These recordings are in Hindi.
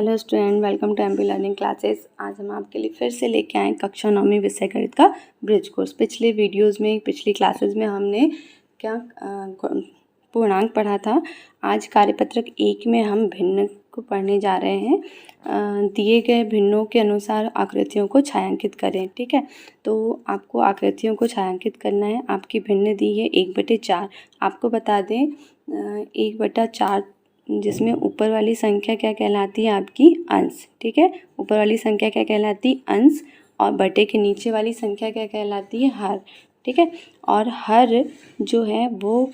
Hello student, welcome to MP learning classes. आज हम आपके लिए फिर से लेके आए कक्षा 9वीं विषय गणित का ब्रिज कोर्स। पिछली क्लासेस में हमने क्या पूर्णांक पढ़ा था। आज कार्यपत्रक 1 में हम भिन्न को पढ़ने जा रहे हैं। दिए गए भिन्नों के अनुसार आकृतियों को छायांकित करें। ठीक है, तो आपको आकृतियों को छायांकित करना है। आपकी भिन्न दी है 1/4। आपको बता दें 1/4 जिसमें ऊपर वाली संख्या क्या कहलाती है, आपकी अंश। ठीक है, ऊपर वाली संख्या क्या कहलाती है, अंश, और बटे के नीचे वाली संख्या क्या कहलाती है, हर। ठीक है, और हर जो है वो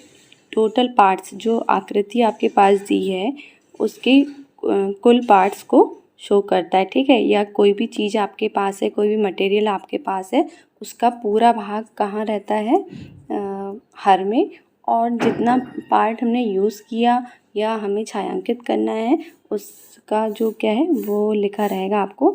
टोटल पार्ट्स, जो आकृति आपके पास दी है उसके कुल पार्ट्स को शो करता है। ठीक है, या कोई भी चीज़ आपके पास है, कोई भी मटेरियल आपके पास है, उसका पूरा भाग कहाँ रहता है, हर में। और जितना पार्ट हमने यूज़ किया या हमें छायांकित करना है उसका जो क्या है वो लिखा रहेगा आपको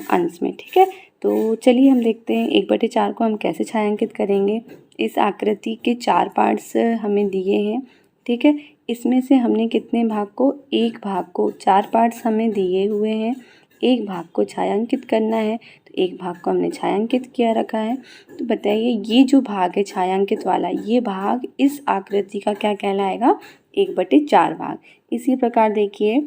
अंश में। ठीक है, तो चलिए हम देखते हैं 1/4 को हम कैसे छायांकित करेंगे। इस आकृति के 4 पार्ट्स हमें दिए हैं। ठीक है, इसमें से हमने कितने भाग को, एक भाग को, 4 पार्ट्स हमें दिए हुए हैं, एक भाग को छायांकित करना है। तो एक भाग को हमने छायांकित किया रखा है। तो बताइए ये जो भाग है छायांकित वाला, ये भाग इस आकृति का क्या कहलाएगा, 1/4 भाग। इसी प्रकार देखिए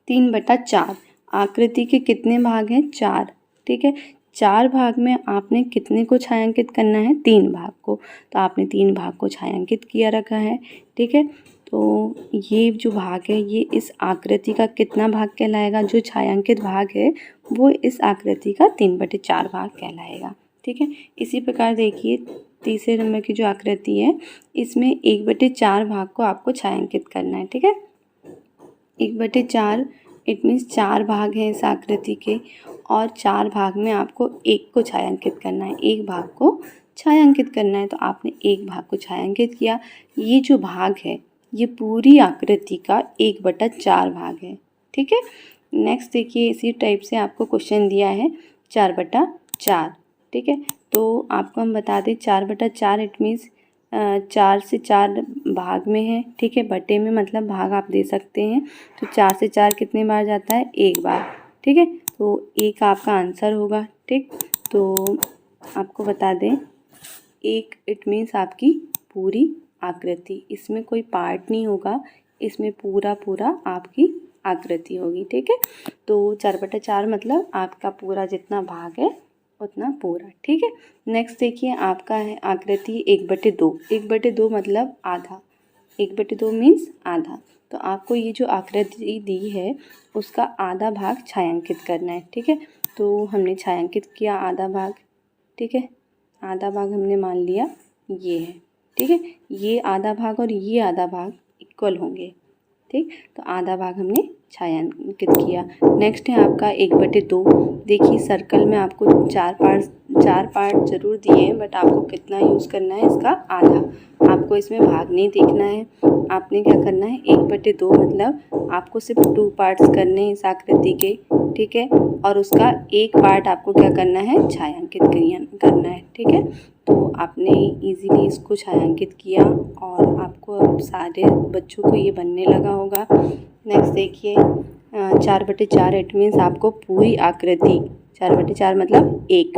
3/4 आकृति के कितने भाग हैं, 4। ठीक है, 4 भाग में आपने कितने को छायांकित करना है, 3 भाग को। तो आपने 3 भाग को छायांकित किया रखा है। ठीक है, तो ये जो भाग है ये इस आकृति का कितना भाग कहलाएगा, जो छायांकित भाग है वो इस आकृति का 3/4 भाग कहलाएगा। ठीक है, इसी प्रकार देखिए तीसरे नंबर की जो आकृति है इसमें 1/4 भाग को आपको छायांकित करना है। ठीक है, 1/4 इट मीन्स 4 भाग हैं इस आकृति के, और 4 भाग में आपको एक को छायांकित करना है, एक भाग को छायांकित करना है। तो आपने एक भाग को छायांकित किया। ये जो भाग है ये पूरी आकृति का 1/4 भाग है। ठीक है, नेक्स्ट देखिए इसी टाइप से आपको क्वेश्चन दिया है 4/4। ठीक है, तो आपको हम बता दें 4/4 इट मीन्स 4 से 4 भाग में है। ठीक है, बटे में मतलब भाग आप दे सकते हैं। तो 4 से 4 कितने बार जाता है, एक बार। ठीक है, तो एक आपका आंसर होगा। ठीक, तो आपको बता दें 1 इट मीन्स आपकी पूरी आकृति, इसमें कोई पार्ट नहीं होगा, इसमें पूरा आपकी आकृति होगी। ठीक है, तो 4/4 मतलब आपका पूरा जितना भाग है उतना पूरा। ठीक है, नेक्स्ट देखिए आपका है आकृति 1/2। 1/2 मतलब आधा, 1/2 मीन्स आधा। तो आपको ये जो आकृति दी है उसका आधा भाग छायांकित करना है। ठीक है, तो हमने छायांकित किया आधा भाग। ठीक है, आधा भाग हमने मान लिया ये है। ठीक है, ये आधा भाग और ये आधा भाग इक्वल होंगे। ठीक, तो आधा भाग हमने छायांकित किया। नेक्स्ट है आपका 1/2। देखिए सर्कल में आपको 4 पार्ट जरूर दिए हैं, बट आपको कितना यूज़ करना है, इसका आधा। आपको इसमें भाग नहीं देखना है, आपने क्या करना है 1/2 मतलब आपको सिर्फ 2 पार्ट्स करने हैं इस आकृति के। ठीक है, और उसका एक पार्ट आपको क्या करना है, छायांकित करना है। ठीक है, तो आपने इजीली इसको छायांकित किया और आपको अब सारे बच्चों को ये बनने लगा होगा। नेक्स्ट देखिए 4/4 इट मीन्स आपको पूरी आकृति, 4/4 मतलब 1,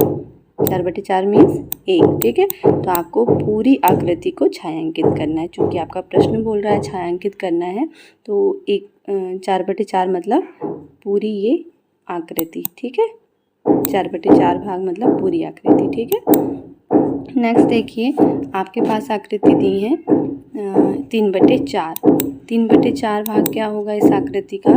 4/4 मीन्स 1। ठीक है, तो आपको पूरी आकृति को छायांकित करना है। चूँकि आपका प्रश्न बोल रहा है छायांकित करना है, तो 4/4 मतलब पूरी ये आकृति। ठीक है, 4/4 भाग मतलब पूरी आकृति। ठीक है, नेक्स्ट देखिए आपके पास आकृति दी है 3/4। 3/4 भाग क्या होगा इस आकृति का,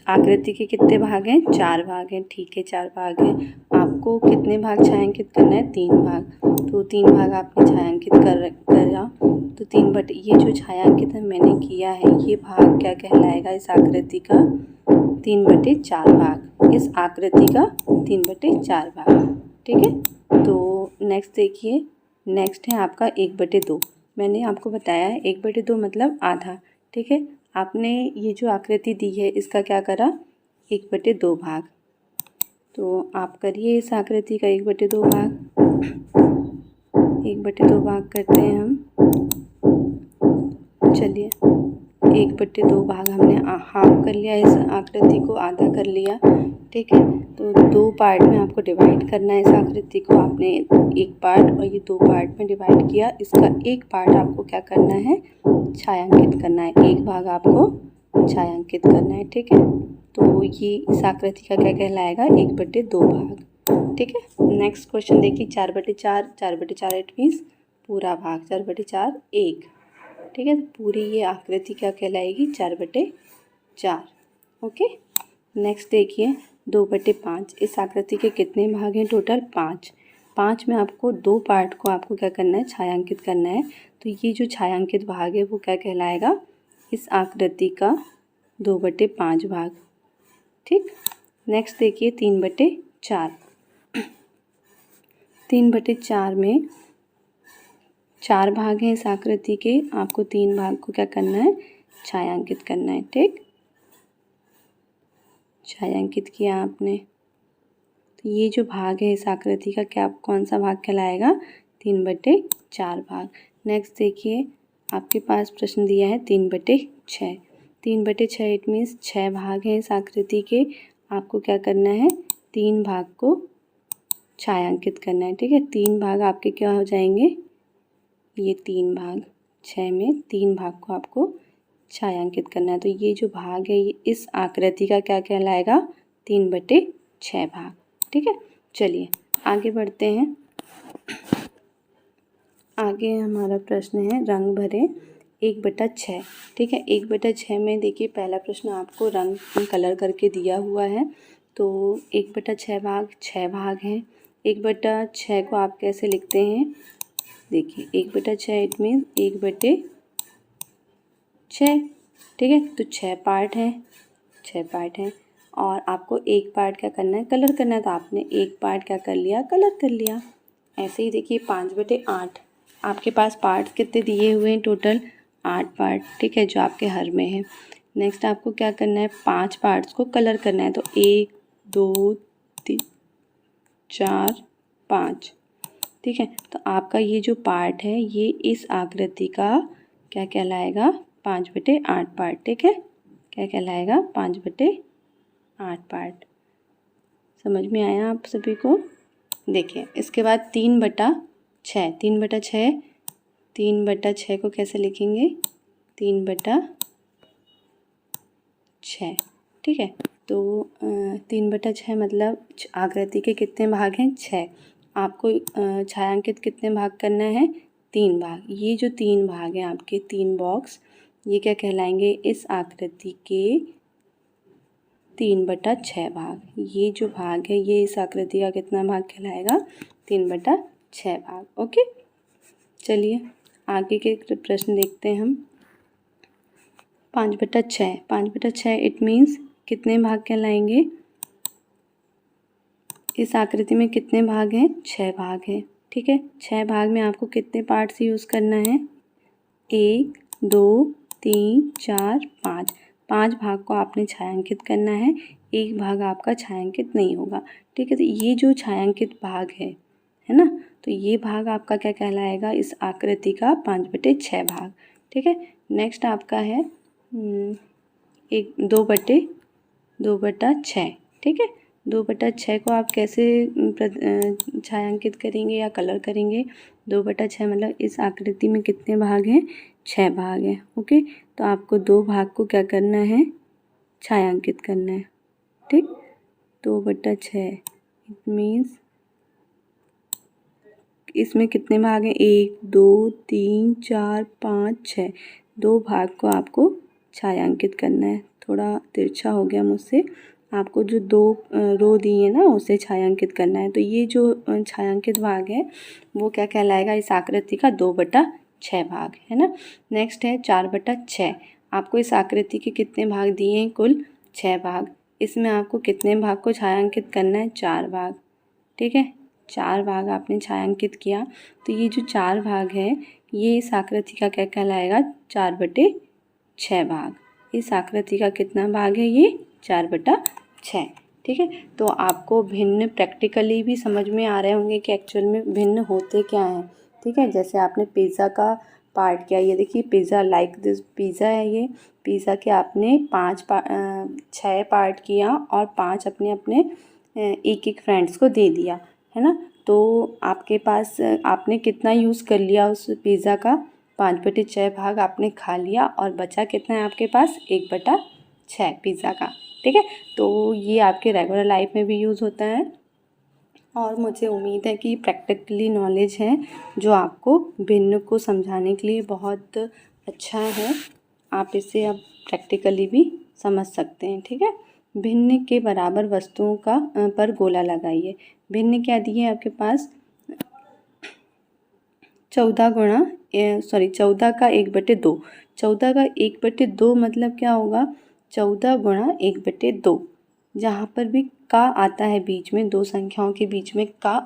आकृति के कितने भाग हैं, 4 भाग हैं। ठीक है, 4 भाग हैं। आपको कितने भाग छायांकित करना है, 3 भाग। तो 3 भाग आपने छायांकित करा। तो ये जो छायांकित मैंने किया है ये भाग क्या कहलाएगा, इस आकृति का 3/4 भाग, इस आकृति का 3/4 भाग। ठीक है, तो नेक्स्ट देखिए, नेक्स्ट है आपका 1/2। मैंने आपको बताया है 1/2 मतलब आधा। ठीक है, आपने ये जो आकृति दी है इसका क्या करा, 1/2 भाग। तो आप करिए इस आकृति का 1/2 भाग, 1/2 भाग करते हैं हम। चलिए 1/2 भाग हमने हाफ कर लिया, इस आकृति को आधा कर लिया। ठीक है, तो 2 पार्ट में आपको डिवाइड करना है। इस आकृति को आपने एक पार्ट और ये 2 पार्ट में डिवाइड किया। इसका एक पार्ट आपको क्या करना है, छायांकित करना है। एक भाग आपको छायांकित करना है। ठीक है, तो ये इस आकृति का क्या कहलाएगा, 1/2 भाग। ठीक है, नेक्स्ट क्वेश्चन देखिए, 4/4, 4/4 इट मीन्स पूरा भाग, 4/4 1। ठीक है, तो पूरी ये आकृति क्या कहलाएगी, 4/4। ओके, नेक्स्ट देखिए 2/5। इस आकृति के कितने भाग हैं, टोटल 5। 5 में आपको 2 पार्ट को आपको क्या करना है, छायांकित करना है। तो ये जो छायांकित भाग है वो क्या कहलाएगा, इस आकृति का 2/5 भाग। ठीक, नेक्स्ट देखिए 3/4। 3/4 में 4 भाग हैं इस आकृति के, आपको 3 भाग को क्या करना है, छायांकित करना है। ठीक, छायांकित किया आपने, तो ये जो भाग है इस आकृति का क्या कौन सा भाग कहलाएगा, 3/4 भाग। नेक्स्ट देखिए आपके पास प्रश्न दिया है 3/6। 3/6 इट मीन्स 6 भाग हैं इस आकृति के, आपको क्या करना है, 3 भाग को छायांकित करना है। ठीक है, 3 भाग आपके क्या हो जाएंगे, ये 3 भाग, 6 में 3 भाग को आपको छायांकित करना है। तो ये जो भाग है ये इस आकृति का क्या कहलाएगा, 3/6 भाग। ठीक है, चलिए आगे बढ़ते हैं। आगे हमारा प्रश्न है रंग भरे 1/6। ठीक है, 1/6 में देखिए पहला प्रश्न आपको रंग कलर करके दिया हुआ है। तो 1/6 भाग 6 भाग हैं। 1/6 को आप कैसे लिखते हैं, देखिए 1/6 इट मीन्स 1/6। ठीक है, तो 6 पार्ट हैं, 6 पार्ट हैं और आपको एक पार्ट क्या करना है, कलर करना है। तो आपने एक पार्ट क्या कर लिया, कलर कर लिया। ऐसे ही देखिए 5/8, आपके पास पार्ट्स कितने दिए हुए हैं, टोटल 8 पार्ट। ठीक है, जो आपके हर में है। नेक्स्ट आपको क्या करना है, 5 पार्ट्स को कलर करना है। तो 1 2 3 4 5। ठीक है, तो आपका ये जो पार्ट है ये इस आकृति का क्या कहलाएगा, 5/8 पार्ट। ठीक है, क्या कहलाएगा, 5/8 पार्ट। समझ में आया आप सभी को। देखिए इसके बाद 3/6। 3/6, 3/6 को कैसे लिखेंगे, 3/6। ठीक है, तो 3/6 मतलब आकृति के कितने भाग हैं, 6। आपको छायांकित कितने भाग करना है, 3 भाग। ये जो 3 भाग हैं आपके 3 बॉक्स, ये क्या कहलाएंगे, इस आकृति के 3/6 भाग। ये जो भाग है ये इस आकृति का कितना भाग कहलाएगा, 3/6 भाग। ओके, चलिए आगे के प्रश्न देखते हैं हम। 5/6, 5/6 इट मीन्स कितने भाग कहलाएंगे, इस आकृति में कितने भाग हैं, 6 भाग हैं। ठीक है, 6 भाग में आपको कितने पार्ट्स यूज़ करना है, 1 2 3 4 5। 5 भाग को आपने छायांकित करना है, एक भाग आपका छायांकित नहीं होगा। ठीक है, तो ये जो छायांकित भाग है ना, तो ये भाग आपका क्या कहलाएगा, इस आकृति का 5/6 भाग। ठीक है, नेक्स्ट आपका है 2/6। ठीक है, 2/6 को आप कैसे छायांकित करेंगे या कलर करेंगे, 2/6 मतलब इस आकृति में कितने भाग हैं, 6 भाग हैं। ओके, तो आपको 2 भाग को क्या करना है, छायांकित करना है। ठीक, 2/6 इट मीन्स इसमें कितने भाग हैं, 1 2 3 4 5 6। 2 भाग को आपको छायांकित करना है। थोड़ा तिरछा हो गया मुझसे, आपको जो 2 रो दी है ना उसे छायांकित करना है। तो ये जो छायांकित भाग है वो क्या कहलाएगा, इस आकृति का 2/6 भाग है ना। नेक्स्ट है 4/6। आपको इस आकृति के कितने भाग दिए हैं, कुल 6 भाग। इसमें आपको कितने भाग को छायांकित करना है, 4 भाग। ठीक है, 4 भाग आपने छायांकित किया। तो ये जो 4 भाग है ये इस आकृति का क्या कहलाएगा, 4/6 भाग। इस आकृति का कितना भाग है, ये 4/6। ठीक है, तो आपको भिन्न प्रैक्टिकली भी समझ में आ रहे होंगे कि एक्चुअल में भिन्न होते क्या हैं। ठीक है, जैसे आपने पिज़्ज़ा का पार्ट किया। ये देखिए पिज़्ज़ा लाइक दिस पिज़्ज़ा है, ये पिज़्ज़ा के आपने 6 पार्ट किया और 5 अपने अपने एक एक फ्रेंड्स को दे दिया, है ना। तो आपके पास आपने कितना यूज़ कर लिया उस पिज़्ज़ा का, 5/6 भाग आपने खा लिया और बचा कितना है आपके पास, 1/6 पिज़्ज़ा का, ठीक है। तो ये आपके रेगुलर लाइफ में भी यूज़ होता है और मुझे उम्मीद है कि प्रैक्टिकली नॉलेज है जो आपको भिन्न को समझाने के लिए बहुत अच्छा है। आप इसे अब प्रैक्टिकली भी समझ सकते हैं, ठीक है। भिन्न के बराबर वस्तुओं का पर गोला लगाइए। भिन्न क्या दिए है आपके पास, 14 का 1/2। 14 का 1/2 मतलब क्या होगा, 14 गुणा 1/2। जहाँ पर भी का आता है बीच में, दो संख्याओं के बीच में का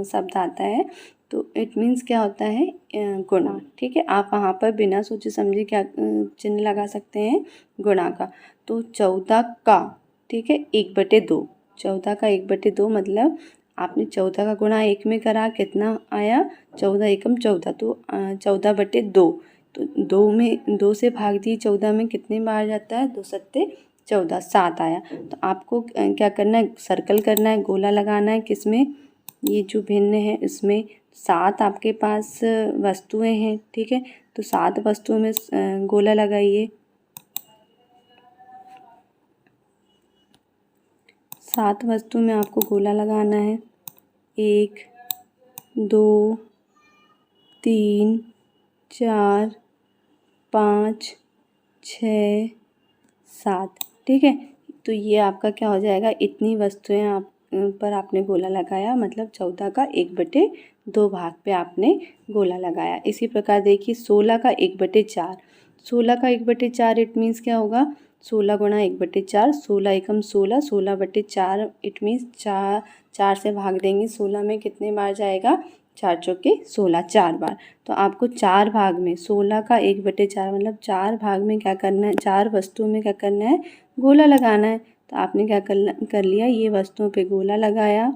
शब्द आता है तो इट मीन्स क्या होता है, गुणा, ठीक है। आप वहाँ पर बिना सोचे समझे क्या चिन्ह लगा सकते हैं, गुणा का। तो 14 का, ठीक है, 1/2। 14 का 1/2 मतलब आपने 14 का गुणा 1 में करा, कितना आया, 14 एकम 14, तो 14/2। तो 2 से भाग दिए 14 में, कितने बार जाता है, 2 सत्ते 14, 7 आया। तो आपको क्या करना है, सर्कल करना है, गोला लगाना है, किसमें, ये जो भिन्न है इसमें 7 आपके पास वस्तुएं हैं, ठीक है। तो 7 वस्तुओं में गोला लगाइए। 7 वस्तु में आपको गोला लगाना है, 1 2 3 4 5 6 7, ठीक है। तो ये आपका क्या हो जाएगा, इतनी वस्तुएं आप पर आपने गोला लगाया, मतलब 14 का 1/2 भाग पे आपने गोला लगाया। इसी प्रकार देखिए 16 का 1/4। 16 का 1/4 इट मीन्स क्या होगा, 16 गुणा 1/4, 16 एकम 16, 16/4 इट मीन्स 4 से भाग देंगे 16 में, कितने बार जाएगा, 4 चौके 16, 4 बार। तो आपको 4 भाग में 16 का 1/4 मतलब 4 भाग में क्या करना है, 4 वस्तुओं में क्या करना है, गोला लगाना है। तो आपने क्या कर लिया, ये वस्तुओं पे गोला लगाया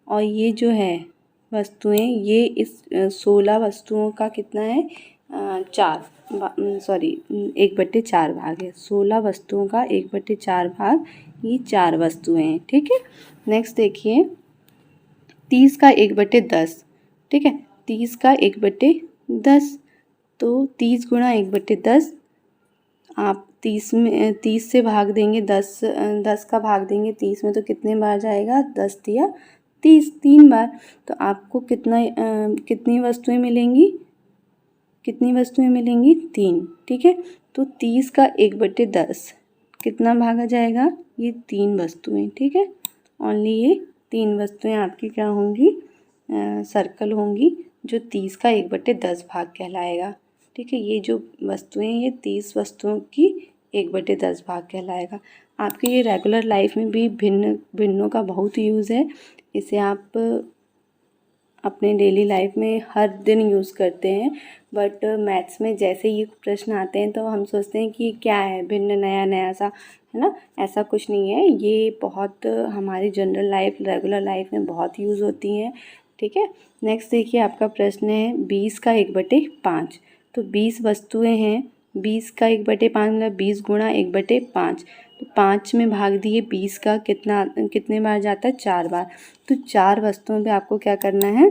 और ये जो है वस्तुएं, ये इस 16 वस्तुओं का कितना है, 1/4 भाग है। 16 वस्तुओं का 1/4 भाग, ये 4 वस्तुएं हैं, ठीक है। नेक्स्ट देखिए 30 का 1/10, ठीक है। 30 का 1/10, तो 30 गुणा 1/10, आप 30 से भाग देंगे, 10 का भाग देंगे 30 में, तो कितने बार जाएगा, 10 दिया 30, 3 बार। तो आपको कितनी वस्तुएं मिलेंगी, 3, ठीक है। तो 30 का 1/10 कितना भागा जाएगा, ये 3 वस्तुएं, ठीक है। ओनली ये 3 वस्तुएं आपकी क्या होंगी, सर्कल होंगी, जो 30 का 1/10 भाग कहलाएगा, ठीक है। ये जो वस्तुएं, ये 30 वस्तुओं की 1/10 भाग कहलाएगा। आपके ये रेगुलर लाइफ में भी भिन्नों का बहुत यूज़ है। इसे आप अपने डेली लाइफ में हर दिन यूज़ करते हैं, बट मैथ्स में जैसे ये प्रश्न आते हैं तो हम सोचते हैं कि क्या है, भिन्न नया नया सा, है ना। ऐसा कुछ नहीं है, ये बहुत हमारी जनरल लाइफ, रेगुलर लाइफ में बहुत यूज़ होती हैं, ठीक है। नेक्स्ट देखिए आपका प्रश्न है 20 का 1/5। तो 20 वस्तुएं हैं, 20 का 1/5 मतलब 20 गुणा 1/5। तो 5 में भाग दिए 20 का, कितने बार जाता है, 4 बार। तो 4 वस्तुओं पे आपको क्या करना है,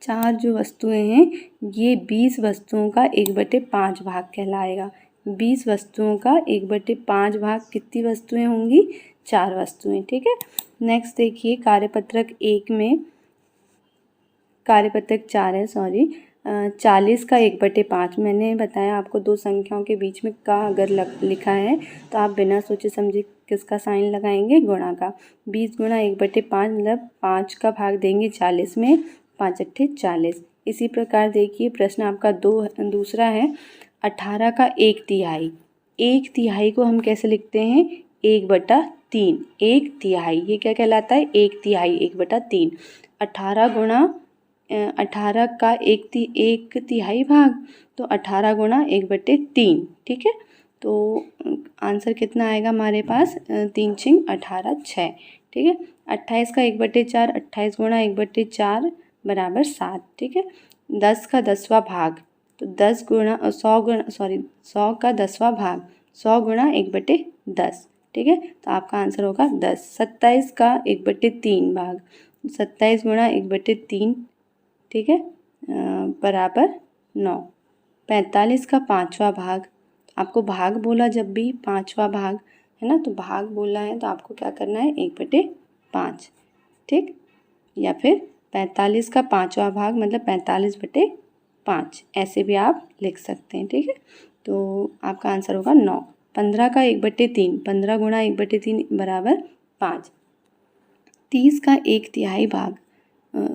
4 जो वस्तुएं हैं ये 20 वस्तुओं का 1/5 भाग कहलाएगा। 20 वस्तुओं का 1/5 भाग, कितनी वस्तुएं होंगी, 4 वस्तुएं, ठीक है। नेक्स्ट देखिए कार्यपत्रक 1 में, कार्यपत्रक 4 है, 40 का 1/5। मैंने बताया आपको दो संख्याओं के बीच में का अगर लिखा है तो आप बिना सोचे समझे किसका साइन लगाएंगे, गुणा का। 20 गुणा 1/5 मतलब 5 का भाग देंगे 40 में, 5 अट्ठे 40। इसी प्रकार देखिए प्रश्न आपका दूसरा है 18 का 1/3। 1/3 को हम कैसे लिखते हैं, 1/3। 1/3 ये क्या कहलाता है, 1/3, 1/3। 18 गुणा 18 का 1/3 भाग, तो 18 गुणा 1/3, ठीक है। तो आंसर कितना आएगा हमारे पास, 3 छिंग 18, 6, ठीक है। 28 का 1/4, 28 गुणा 1/4 बराबर 7, ठीक है। 10 का 10वां भाग, तो 100 का 10वां भाग 100 गुणा 1/10, ठीक है। तो आपका आंसर होगा 10। 27 का 1/3 भाग 27 गुणा 1/3, ठीक है, बराबर 9। 45 का 5वां भाग, आपको भाग बोला जब भी 5वां भाग है ना, तो भाग बोला है तो आपको क्या करना है 1/5, ठीक। या फिर 45 का 5वां भाग मतलब 45/5, ऐसे भी आप लिख सकते हैं, ठीक है। तो आपका आंसर होगा 9। 15 का 1/3, 15 गुणा 1/3 बराबर 5। 30 का 1/3 भाग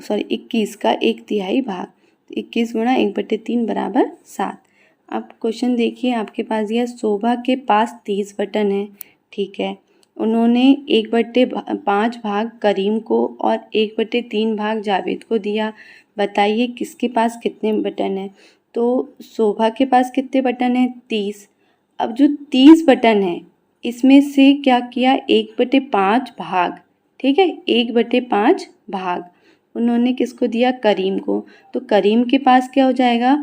21 का 1/3 भाग, 21 गुणा 1/3 बराबर 7। अब क्वेश्चन देखिए, आपके पास यह शोभा के पास 30 बटन है, ठीक है। उन्होंने 1/5 भाग करीम को और 1/3 भाग जावेद को दिया। बताइए किसके पास कितने बटन हैं। तो शोभा के पास कितने बटन हैं 30। अब जो 30 बटन है इसमें से क्या किया 1/5 भाग, ठीक है, 1/5 भाग उन्होंने किसको दिया करीम को। तो करीम के पास क्या हो जाएगा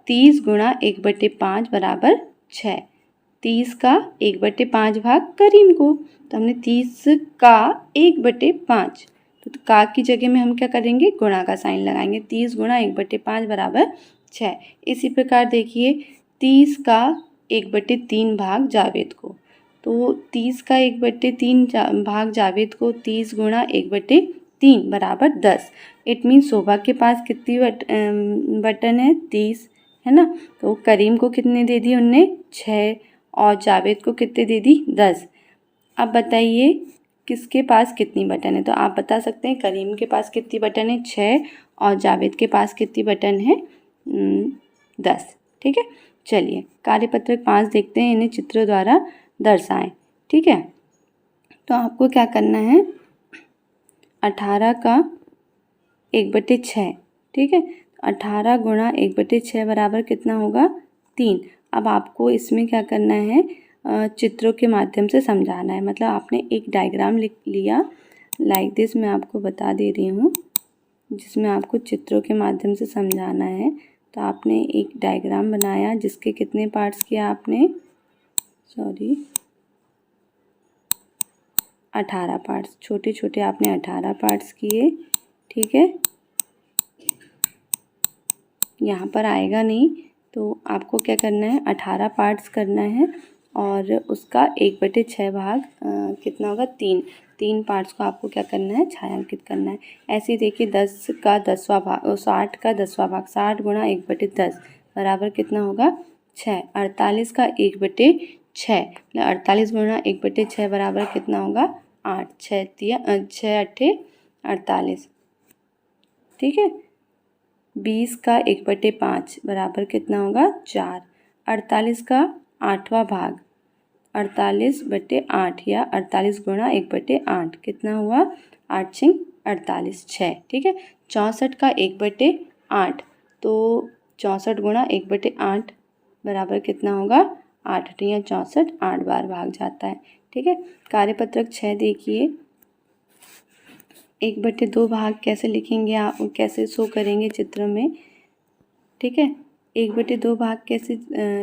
30 गुणा 1/5 बराबर 6। 30 का 1/5 भाग करीम को, तो हमने 30 का 1/5, तो का की जगह में हम क्या करेंगे गुणा का साइन लगाएंगे। 30 गुणा 1/5 बराबर 6। इसी प्रकार देखिए 30 का 1/3 भाग जावेद को, तो 30 का 1/3 भाग जावेद को 30 गुणा 1/3 बराबर 10। इट मीन शोभा के पास कितनी बटन है 30, है ना। तो करीम को कितने दे दिए उनने 6 और जावेद को कितने दे दी 10। अब बताइए किसके पास कितनी बटन है। तो आप बता सकते हैं करीम के पास कितनी बटन है 6 और जावेद के पास कितनी बटन है 10, ठीक है। चलिए कार्यपत्रक 5 देखते हैं, इन्हें चित्रों द्वारा दर्शाएं, ठीक है। तो आपको क्या करना है 18 का 1/6, ठीक है। 18 गुणा 1/6 बराबर कितना होगा 3। अब आपको इसमें क्या करना है चित्रों के माध्यम से समझाना है। मतलब आपने एक डायग्राम लिख लिया लाइक दिस, मैं आपको बता दे रही हूँ, जिसमें आपको चित्रों के माध्यम से समझाना है। तो आपने एक डायग्राम बनाया जिसके कितने पार्ट्स किए आपने 18 पार्ट्स, छोटे छोटे आपने 18 पार्ट्स किए, ठीक है। यहाँ पर आएगा नहीं, तो आपको क्या करना है 18 पार्ट्स करना है और उसका 1/6 भाग कितना होगा 3 पार्ट्स को आपको क्या करना है छायांकित करना है। ऐसे ही देखिए 10 का 10वां भाग 60 का 10वां भाग 60 गुणा 1/10 बराबर कितना होगा 6। 48 का 1/6 48 गुणा 1/6 बराबर कितना होगा 8। 6 8 48, ठीक है। 20 का 1/5 बराबर कितना होगा 4। 48 का 8वां भाग 48/8 या 48 गुणा 1/8 कितना हुआ 8 6 48 6, ठीक है। 64 का 1/8, तो 64 गुणा 1/8 बराबर कितना होगा 8 8 या 64, 8 बार भाग जाता है, ठीक है। कार्यपत्रक 6 देखिए 1/2 भाग कैसे लिखेंगे आप, कैसे शो करेंगे चित्र में, ठीक है। 1/2 भाग कैसे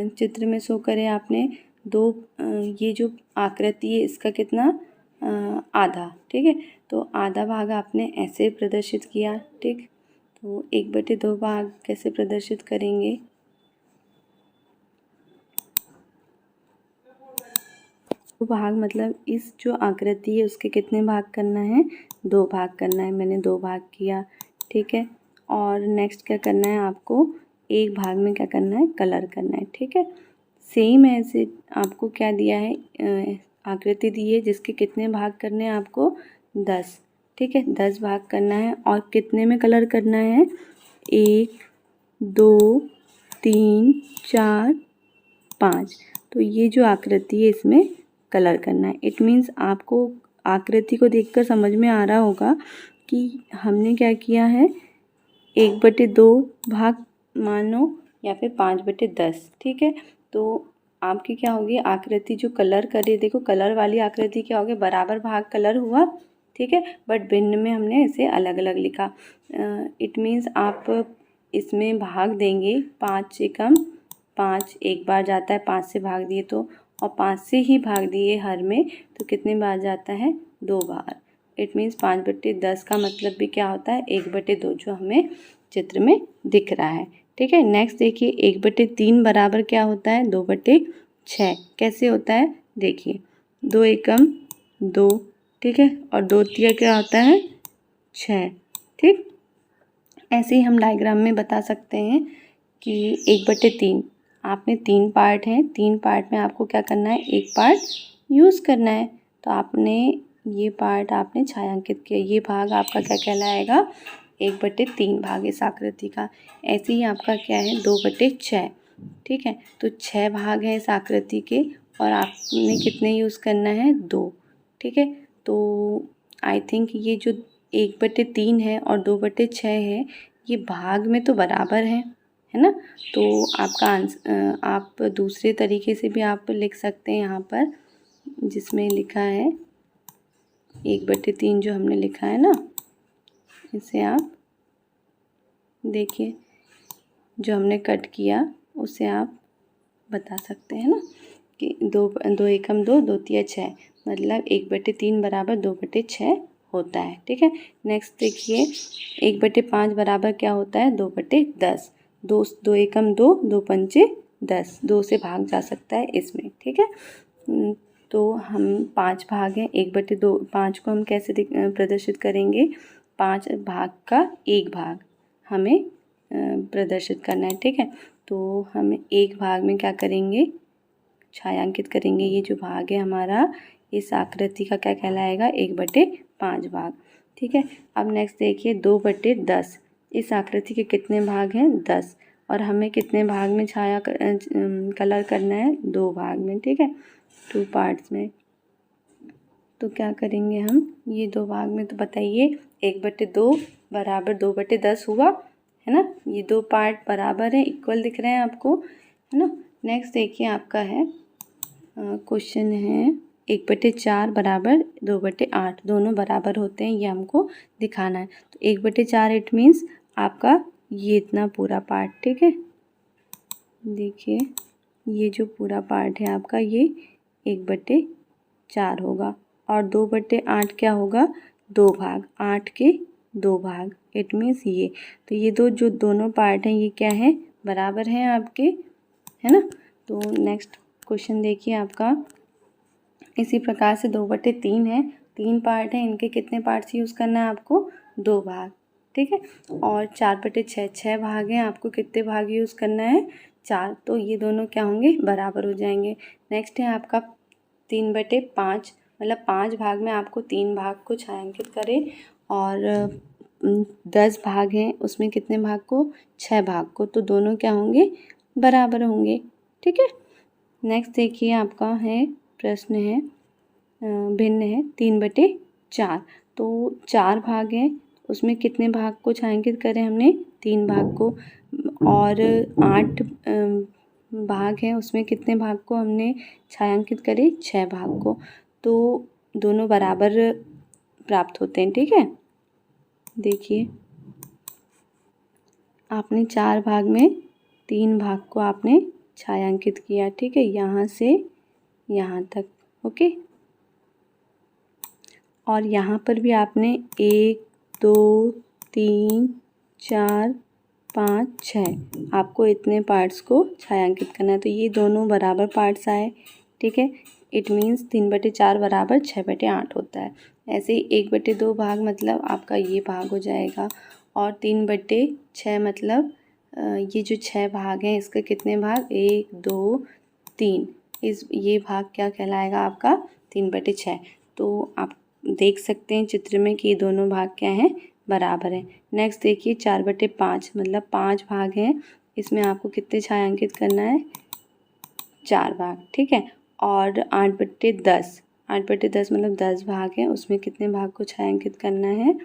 चित्र में शो करें आपने ये जो आकृति है इसका कितना आधा, ठीक है। तो आधा भाग आपने ऐसे प्रदर्शित किया, ठीक। तो 1/2 भाग कैसे प्रदर्शित करेंगे भाग मतलब इस जो आकृति है उसके कितने भाग करना है 2 भाग करना है। मैंने 2 भाग किया, ठीक है। और नेक्स्ट क्या करना है आपको एक भाग में क्या करना है कलर करना है, ठीक है। सेम ऐसे आपको क्या दिया है आकृति दी है जिसके कितने भाग करने हैं आपको 10, ठीक है। 10 भाग करना है और कितने में कलर करना है 1 2 3 4 5। तो ये जो आकृति है इसमें कलर करना है। इट मीन्स आपको आकृति को देखकर समझ में आ रहा होगा कि हमने क्या किया है 1/2 भाग मानो या फिर 5/10, ठीक है। तो आपकी क्या होगी आकृति जो कलर करे, देखो कलर वाली आकृति क्या होगी बराबर भाग कलर हुआ, ठीक है, बट भिन्न में हमने इसे अलग अलग लिखा। इट मीन्स आप इसमें भाग देंगे 5 से कम 5 एक बार जाता है, 5 से भाग दिए तो, और 5 से ही भाग दिए हर में तो कितने बार जाता है, 2 बार। इट मीन्स 5/10 का मतलब भी क्या होता है, 1/2 जो हमें चित्र में दिख रहा है। ठीक है, नेक्स्ट देखिए 1/3 बराबर क्या होता है, 2/6। कैसे होता है देखिए, 2 एकम 2, ठीक है, और 2 तिया क्या होता है 6। ठीक, ऐसे ही हम डायग्राम में बता सकते हैं कि 1/3 आपने 3 पार्ट हैं, 3 पार्ट में आपको क्या करना है, एक पार्ट यूज़ करना है। तो आपने ये पार्ट आपने छायांकित किया, ये भाग आपका क्या कहलाएगा, 1/3 भाग इस आकृति का। ऐसे ही आपका क्या है 2/6। ठीक है, तो 6 भाग हैं इस आकृति के और आपने कितने यूज़ करना है, 2। ठीक है, तो आई थिंक ये जो 1/3 है और 2/6 है, ये भाग में तो बराबर है ना। तो आपका आंसर आप दूसरे तरीके से भी आप लिख सकते हैं यहाँ पर, जिसमें लिखा है 1/3 जो हमने लिखा है ना, इसे आप देखिए, जो हमने कट किया उसे आप बता सकते हैं ना कि 2 एकम 2, 2 तिया 6, मतलब 1/3 बराबर 2/6 होता है। ठीक है, नेक्स्ट देखिए 1/5 बराबर क्या होता है, 2/10। 2 एकम 2, 2 पंचे 10, 2 से भाग जा सकता है इसमें। ठीक है, तो हम 5 भाग हैं, 1/2 5 को हम कैसे प्रदर्शित करेंगे, 5 भाग का एक भाग हमें प्रदर्शित करना है। ठीक है, तो हम एक भाग में क्या करेंगे, छायांकित करेंगे। ये जो भाग है हमारा इस आकृति का क्या कहलाएगा, 1/5 भाग। ठीक है, अब नेक्स्ट देखिए 2/10, इस आकृति के कितने भाग हैं, 10, और हमें कितने भाग में कलर करना है, 2 भाग में। ठीक है, 2 पार्ट्स में। तो क्या करेंगे हम, ये 2 भाग में, तो बताइए 1/2 बराबर 2/10 हुआ है ना। ये 2 पार्ट बराबर हैं, इक्वल दिख रहे हैं आपको, है ना। नेक्स्ट देखिए आपका है क्वेश्चन है 1/4 बराबर 2/8, दोनों बराबर होते हैं, ये हमको दिखाना है। तो 1/4 इट मीन्स आपका ये इतना पूरा पार्ट। ठीक है, देखिए ये जो पूरा पार्ट है आपका, ये 1/4 होगा, और 2/8 क्या होगा, 2 भाग, 8 के 2 भाग, इट मीन्स ये। तो ये जो दोनों पार्ट हैं ये क्या है, बराबर हैं आपके, है ना। तो नेक्स्ट क्वेश्चन देखिए आपका, इसी प्रकार से 2/3 है, 3 पार्ट हैं, इनके कितने पार्ट्स यूज़ करना है आपको, 2 भाग। ठीक है, और 4/6 6 भाग हैं, आपको कितने भाग यूज़ करना है, 4। तो ये दोनों क्या होंगे, बराबर हो जाएंगे। नेक्स्ट है आपका 3/5, मतलब 5 भाग में आपको 3 भाग को छायांकित करें, और 10 भाग हैं, उसमें कितने भाग को, 6 भाग को, तो दोनों क्या होंगे, बराबर होंगे। ठीक है, नेक्स्ट देखिए आपका है प्रश्न है भिन्न है 3/4, तो 4 भाग हैं, उसमें कितने भाग को छायांकित करें हमने, 3 भाग को, और 8 भाग हैं, उसमें कितने भाग को हमने छायांकित करें, 6 भाग को, तो दोनों बराबर प्राप्त होते हैं। ठीक है, देखिए आपने 4 भाग में 3 भाग को आपने छायांकित किया। ठीक है, यहाँ से यहाँ तक, ओके, और यहाँ पर भी आपने 1 2 3 4 5 6 आपको इतने पार्ट्स को छायांकित करना है, तो ये दोनों बराबर पार्ट्स आए। ठीक है, इट मीन्स 3/4 बराबर 6/8 होता है। ऐसे ही 1/2 भाग मतलब आपका ये भाग हो जाएगा, और 3/6 मतलब ये जो 6 भाग हैं इसके कितने भाग, 1 2 3, ये भाग क्या कहलाएगा आपका, 3/6। तो आप देख सकते हैं चित्र में कि ये दोनों भाग क्या हैं, बराबर हैं। नेक्स्ट देखिए 4/5, मतलब 5 भाग हैं, इसमें आपको कितने छायांकित करना है, 4 भाग। ठीक है, और 8/10, 8/10 मतलब 10 भाग हैं, उसमें कितने भाग को छायांकित करना है,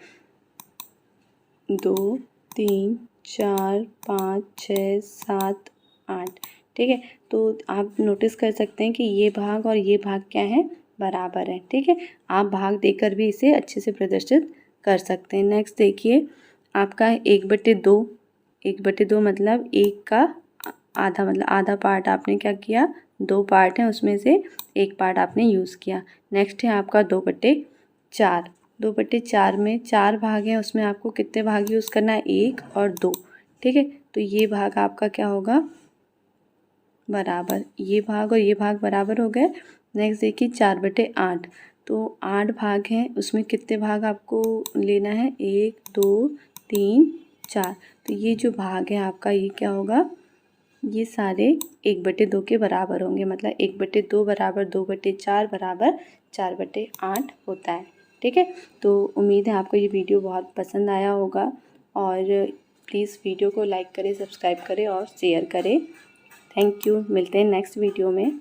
2 3 4 5 6 7 8। ठीक है, तो आप नोटिस कर सकते हैं कि ये भाग और ये भाग क्या है, बराबर है। ठीक है, आप भाग देकर भी इसे अच्छे से प्रदर्शित कर सकते हैं। नेक्स्ट देखिए आपका 1/2 1/2 मतलब 1 का आधा, मतलब आधा पार्ट आपने क्या किया, 2 पार्ट हैं उसमें से 1 पार्ट आपने यूज़ किया। नेक्स्ट है आपका 2/4। 2/4 में 4 भाग हैं, उसमें आपको कितने भाग यूज़ करना है, 1 और 2। ठीक है, तो ये भाग आपका क्या होगा, बराबर, ये भाग और ये भाग बराबर हो गए। नेक्स्ट देखिए 4/8, तो 8 भाग हैं, उसमें कितने भाग आपको लेना है, 1 2 3 4। तो ये जो भाग है आपका ये क्या होगा, ये सारे 1/2 के बराबर होंगे, मतलब 1/2 बराबर 2/4 बराबर 4/8 होता है। ठीक है, तो उम्मीद है आपको ये वीडियो बहुत पसंद आया होगा, और प्लीज़ वीडियो को लाइक करें, सब्सक्राइब करें और शेयर करें। थैंक यू, मिलते हैं नेक्स्ट वीडियो में।